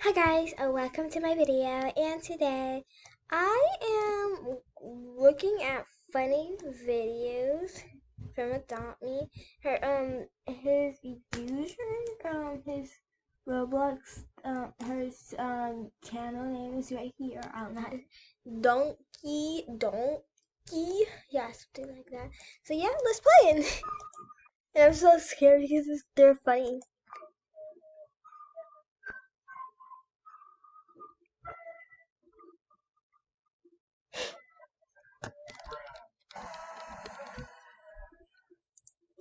Hi guys, welcome to my video, and today I am looking at funny videos from Adopt Me. His his Roblox, his channel name is right here. Donkey, yeah, something like that. So yeah, let's play it. And I'm so scared because they're funny.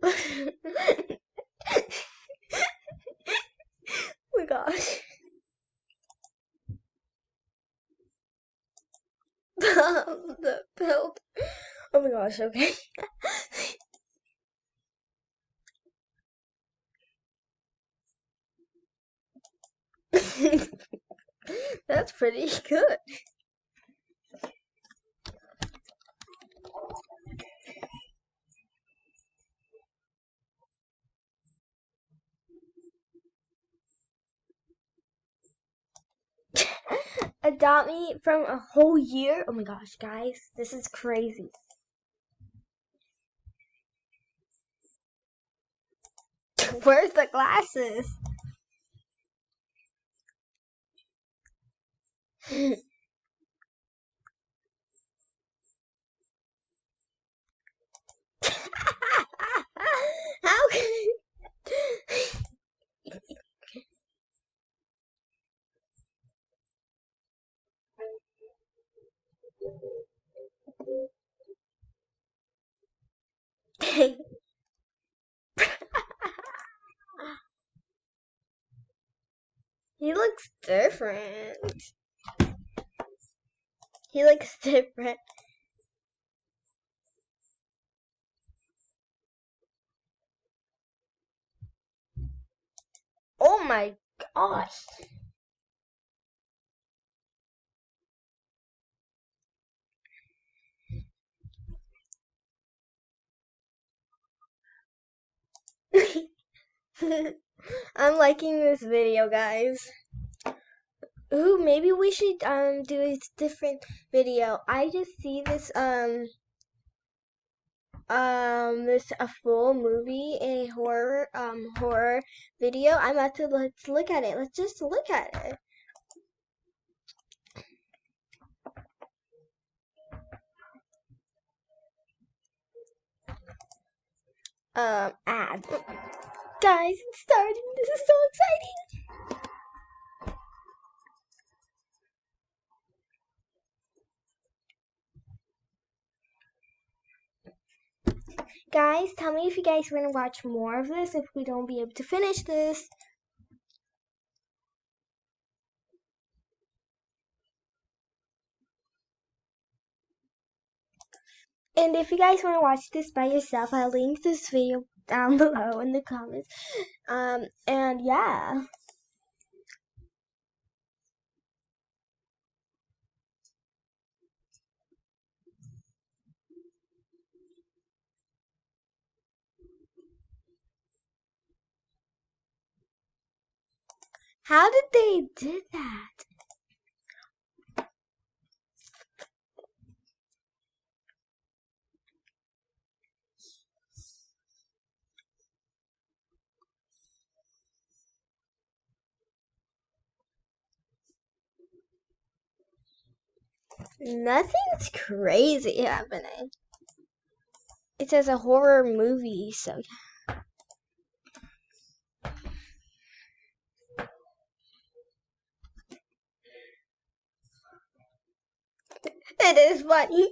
Oh my gosh. The belt. Oh my gosh, okay. That's pretty good. Adopt me from a whole year? Oh my gosh, guys, this is crazy. Where's the glasses? How can He looks different. He looks different. Oh my gosh. I'm liking this video, guys. Ooh, maybe we should do a different video. I just see this a full movie, a horror video. I'm about to Let's look at it. Let's just look at it. Ad. Guys, it's starting. This is so exciting. Guys, tell me if you guys want to watch more of this if we don't be able to finish this. And if you guys want to watch this by yourself, I'll link this video down below in the comments. And yeah. How did they do that? Nothing's crazy happening. It says a horror movie, so it is funny.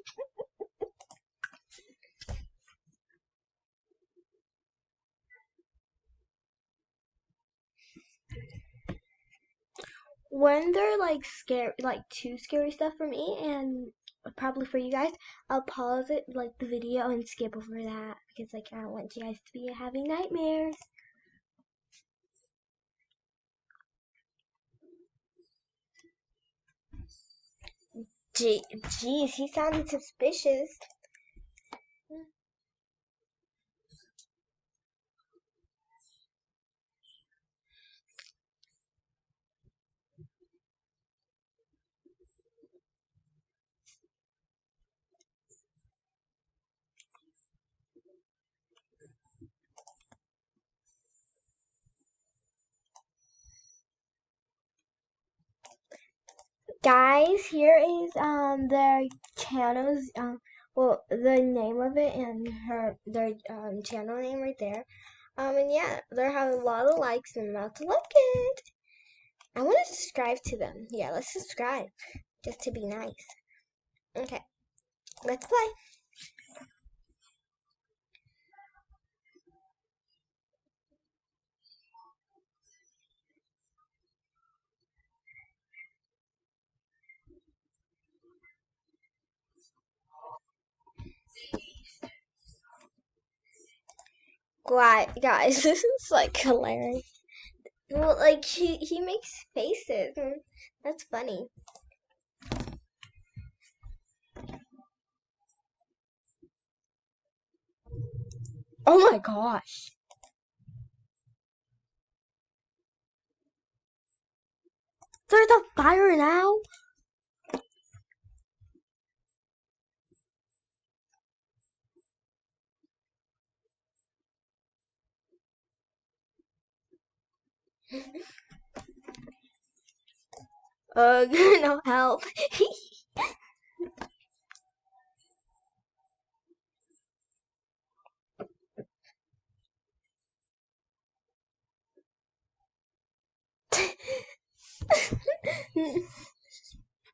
When they're like scary, like too scary stuff for me, and probably for you guys, I'll pause it, like the video, and skip over that because like I don't want you guys to be having nightmares. Jeez, he sounded suspicious. Guys, here is their channels well, the name of it and their channel name right there. And yeah, they have a lot of likes and lots of like it. I want to subscribe to them. Yeah, let's subscribe just to be nice. Okay, let's play. Guys, this is like hilarious. Well, like he makes faces. That's funny. Oh my gosh. There's a fire now? No help.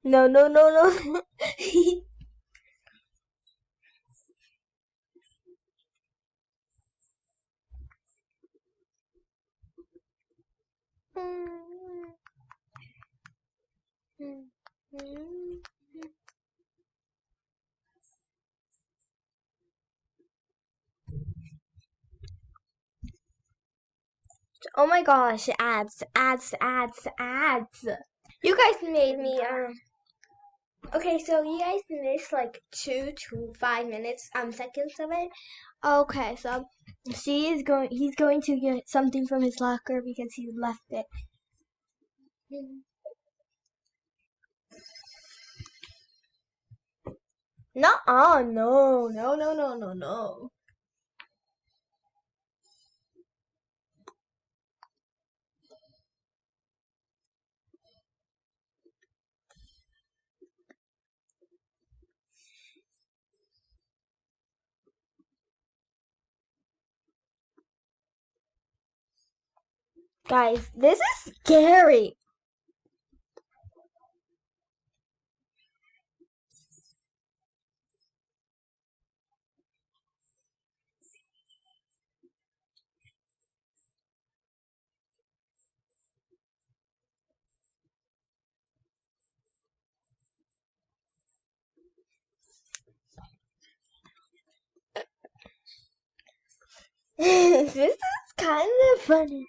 No, no, no, no. Oh my gosh, ads, ads, ads, ads. You guys made me okay, so you guys missed like 2 to 5 minutes seconds of it. Okay, so he's going to get something from his locker because he left it. Nuh-uh, no, no, no, no, no, no. Guys, this is scary. This is kind of funny.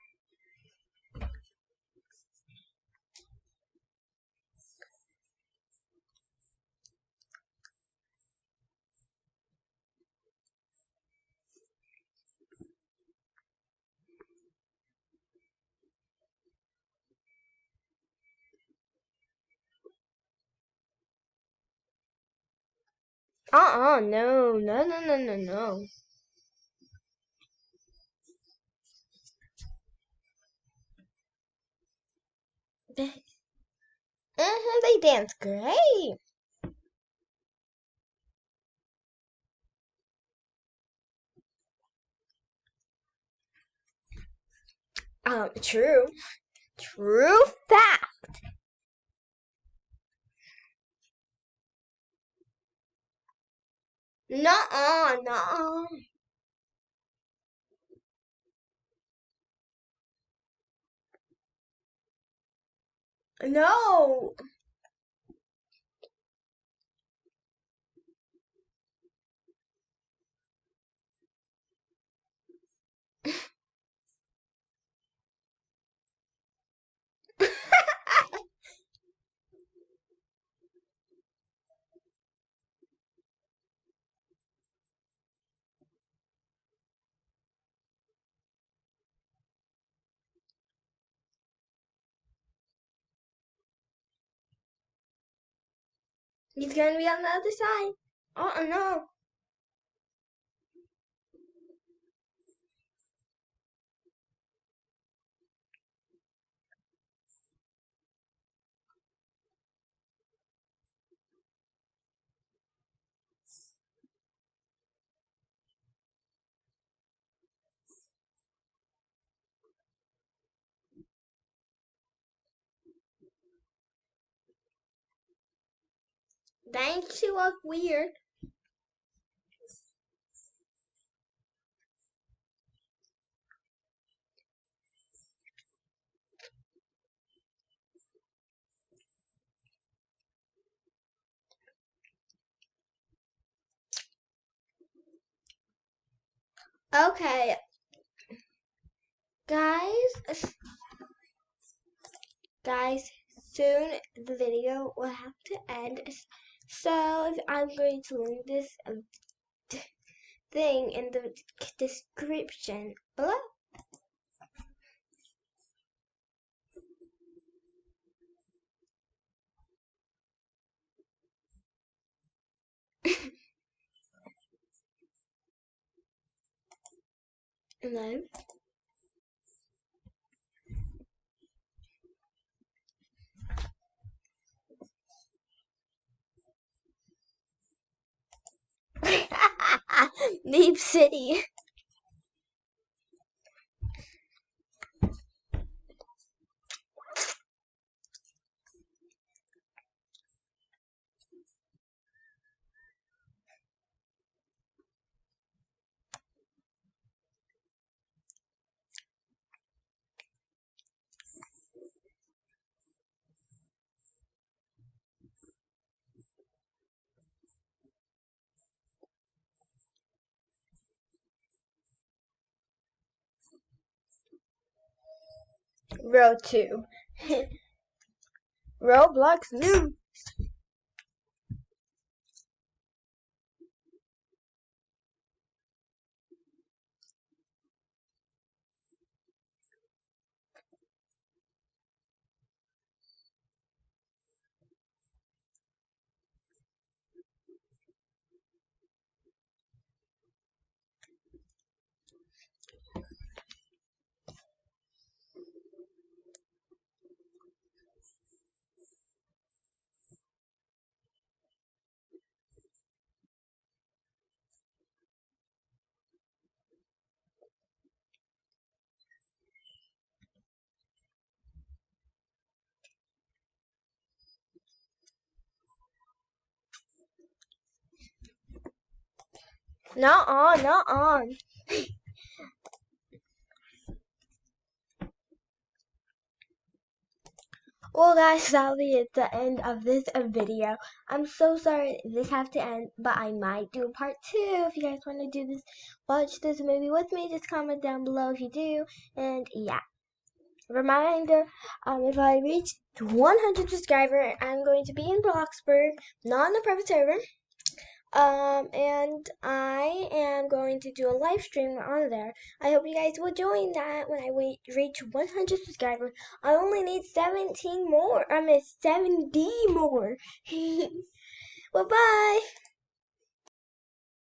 No, no, no, no, no, no. They dance great. True. True fact. Nuh-uh, nuh-uh. No. He's gonna be on the other side. Oh no. Thanks, you look weird. Okay, guys, guys, soon the video will have to end. So I'm going to link this thing in the description below. No. Deep City. Row 2. Roblox new. Not on, not on. Well, guys, that'll be at the end of this video. I'm so sorry this have to end, but I might do a part 2. If you guys want to do this, watch this movie with me, just comment down below if you do. And yeah, reminder, if I reach 100 subscribers, I'm going to be in Bloxburg, not on the private server. And I am going to do a live stream on there. I hope you guys will join that when I reach 100 subscribers. I only need 17 more. I mean 70 more. Well, bye.